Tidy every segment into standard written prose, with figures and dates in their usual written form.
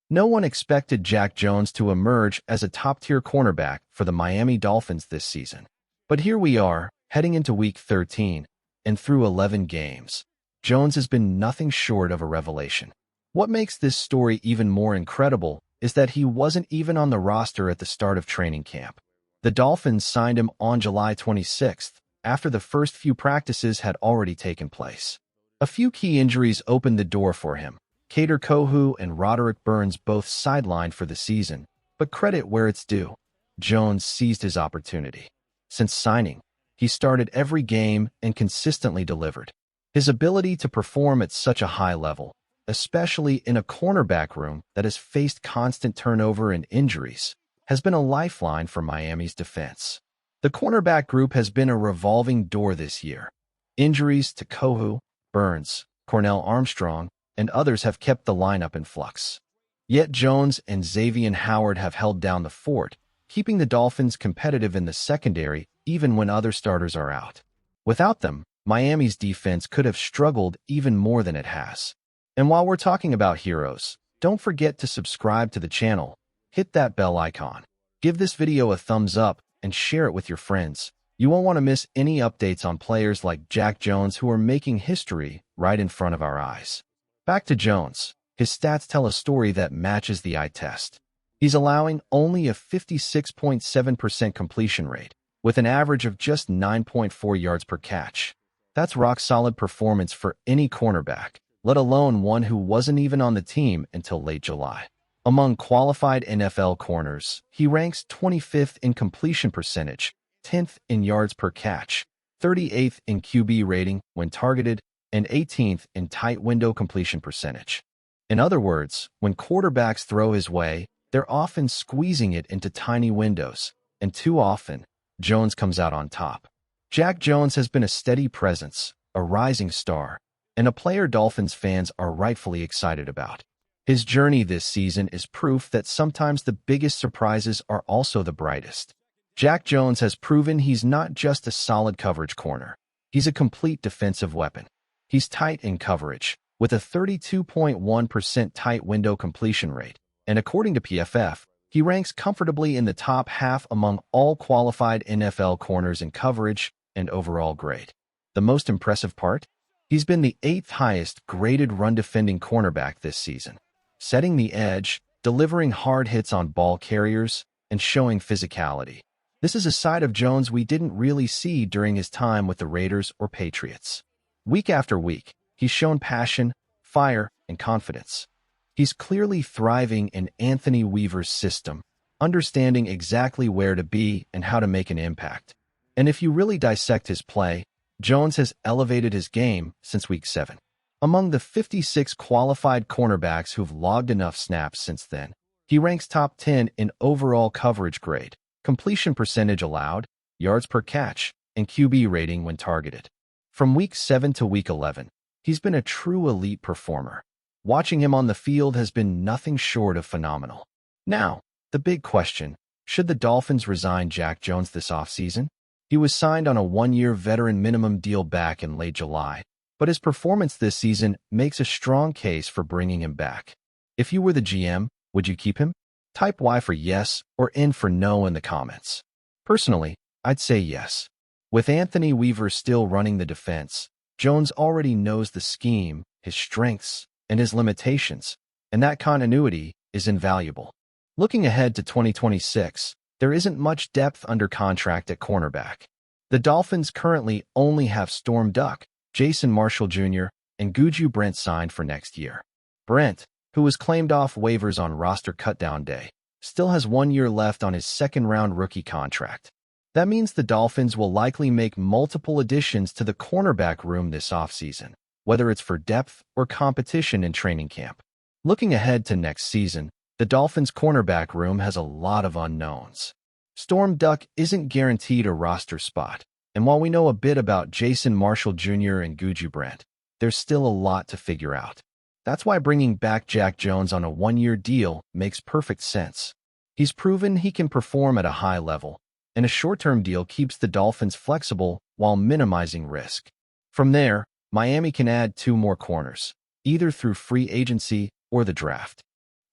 No one expected Jack Jones to emerge as a top-tier cornerback for the Miami Dolphins this season. But here we are, heading into Week 13, and through 11 games, Jones has been nothing short of a revelation. What makes this story even more incredible is that he wasn't even on the roster at the start of training camp. The Dolphins signed him on July 26th, after the first few practices had already taken place. A few key injuries opened the door for him. Kader Kohou and Roderick Burns both sidelined for the season, but credit where it's due. Jones seized his opportunity. Since signing, he started every game and consistently delivered. His ability to perform at such a high level, especially in a cornerback room that has faced constant turnover and injuries, has been a lifeline for Miami's defense. The cornerback group has been a revolving door this year. Injuries to Kohou, Burns, Cornell Armstrong, and others have kept the lineup in flux. Yet Jones and Xavier Howard have held down the fort, keeping the Dolphins competitive in the secondary even when other starters are out. Without them, Miami's defense could have struggled even more than it has. And while we're talking about heroes, don't forget to subscribe to the channel, hit that bell icon, give this video a thumbs up, and share it with your friends. You won't want to miss any updates on players like Jack Jones who are making history right in front of our eyes. Back to Jones. His stats tell a story that matches the eye test. He's allowing only a 56.7% completion rate, with an average of just 9.4 yards per catch. That's rock-solid performance for any cornerback, let alone one who wasn't even on the team until late July. Among qualified NFL corners, he ranks 25th in completion percentage, 10th in yards per catch, 38th in QB rating when targeted, and 18th in tight window completion percentage. In other words, when quarterbacks throw his way, they're often squeezing it into tiny windows, and too often, Jones comes out on top. Jack Jones has been a steady presence, a rising star, and a player Dolphins fans are rightfully excited about. His journey this season is proof that sometimes the biggest surprises are also the brightest. Jack Jones has proven he's not just a solid coverage corner. He's a complete defensive weapon. He's tight in coverage, with a 32.1% tight window completion rate, and according to PFF, he ranks comfortably in the top half among all qualified NFL corners in coverage and overall grade. The most impressive part? He's been the 8th highest graded run-defending cornerback this season, setting the edge, delivering hard hits on ball carriers, and showing physicality. This is a side of Jones we didn't really see during his time with the Raiders or Patriots. Week after week, he's shown passion, fire, and confidence. He's clearly thriving in Anthony Weaver's system, understanding exactly where to be and how to make an impact. And if you really dissect his play, Jones has elevated his game since Week 7. Among the 56 qualified cornerbacks who've logged enough snaps since then, he ranks top 10 in overall coverage grade, completion percentage allowed, yards per catch, and QB rating when targeted. From Week 7 to Week 11, he's been a true elite performer. Watching him on the field has been nothing short of phenomenal. Now, the big question, should the Dolphins resign Jack Jones this offseason? He was signed on a one-year veteran minimum deal back in late July, but his performance this season makes a strong case for bringing him back. If you were the GM, would you keep him? Type Y for yes or N for no in the comments. Personally, I'd say yes. With Anthony Weaver still running the defense, Jones already knows the scheme, his strengths, and his limitations, and that continuity is invaluable. Looking ahead to 2026, there isn't much depth under contract at cornerback. The Dolphins currently only have Storm Duck, Jason Marshall Jr., and Guju Brent signed for next year. Brent, who was claimed off waivers on roster cutdown day, still has 1 year left on his second-round rookie contract. That means the Dolphins will likely make multiple additions to the cornerback room this offseason, whether it's for depth or competition in training camp. Looking ahead to next season, the Dolphins' cornerback room has a lot of unknowns. Storm Duck isn't guaranteed a roster spot, and while we know a bit about Jason Marshall Jr. and Guju Brent, there's still a lot to figure out. That's why bringing back Jack Jones on a 1-year deal makes perfect sense. He's proven he can perform at a high level, and a short-term deal keeps the Dolphins flexible while minimizing risk. From there, Miami can add 2 more corners, either through free agency or the draft.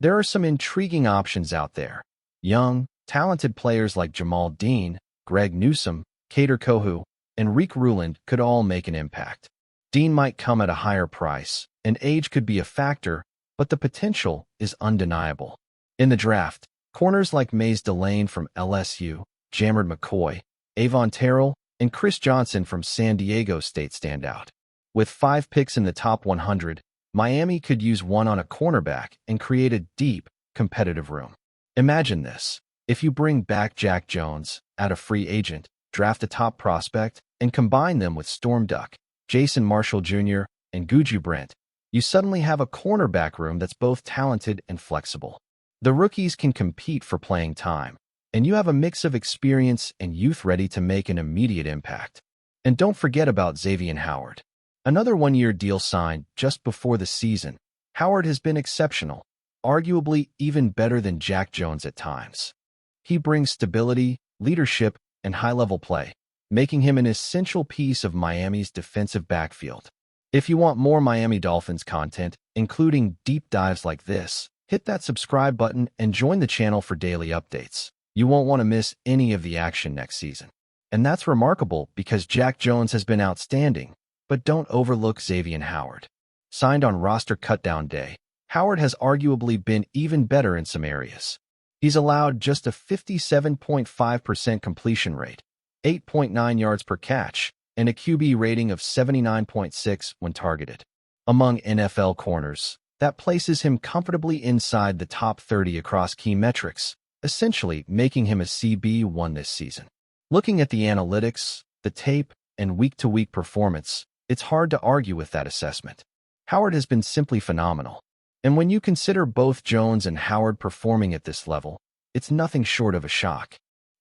There are some intriguing options out there. Young, talented players like Jamal Dean, Greg Newsome, Kader Kohu, and Rick Ruland could all make an impact. Dean might come at a higher price, and age could be a factor, but the potential is undeniable. In the draft, corners like Maze Delane from LSU, Jamard McCoy, Avon Terrell, and Chris Johnson from San Diego State stand out. With 5 picks in the top 100, Miami could use one on a cornerback and create a deep, competitive room. Imagine this. If you bring back Jack Jones, add a free agent, draft a top prospect, and combine them with Storm Duck, Jason Marshall Jr., and Guju Brent, you suddenly have a cornerback room that's both talented and flexible. The rookies can compete for playing time, and you have a mix of experience and youth ready to make an immediate impact. And don't forget about Xavier Howard. Another one-year deal signed just before the season. Howard has been exceptional, arguably even better than Jack Jones at times. He brings stability, leadership, and high-level play, making him an essential piece of Miami's defensive backfield. If you want more Miami Dolphins content, including deep dives like this, hit that subscribe button and join the channel for daily updates. You won't want to miss any of the action next season. And that's remarkable because Jack Jones has been outstanding. But don't overlook Xavier Howard. Signed on roster cutdown day, Howard has arguably been even better in some areas. He's allowed just a 57.5% completion rate, 8.9 yards per catch, and a QB rating of 79.6 when targeted. Among NFL corners, that places him comfortably inside the top 30 across key metrics, essentially making him a CB1 this season. Looking at the analytics, the tape, and week-to-week performance, it's hard to argue with that assessment. Howard has been simply phenomenal. And when you consider both Jones and Howard performing at this level, it's nothing short of a shock.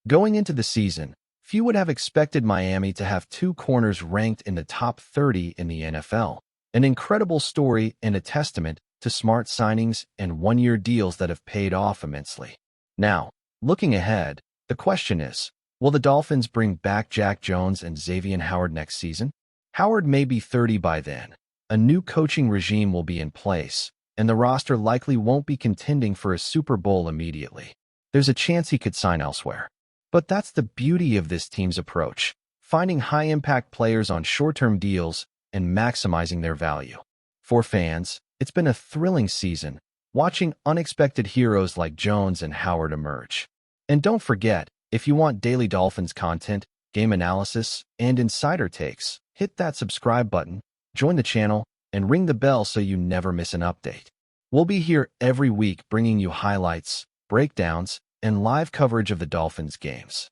Going into the season, few would have expected Miami to have 2 corners ranked in the top 30 in the NFL. An incredible story and a testament to smart signings and one-year deals that have paid off immensely. Now, looking ahead, the question is, will the Dolphins bring back Jack Jones and Xavier Howard next season? Howard may be 30 by then. A new coaching regime will be in place, and the roster likely won't be contending for a Super Bowl immediately. There's a chance he could sign elsewhere. But that's the beauty of this team's approach, finding high-impact players on short-term deals and maximizing their value. For fans, it's been a thrilling season, watching unexpected heroes like Jones and Howard emerge. And don't forget, if you want daily Dolphins content, game analysis, and insider takes, hit that subscribe button, join the channel, and ring the bell so you never miss an update. We'll be here every week bringing you highlights, breakdowns, and live coverage of the Dolphins games.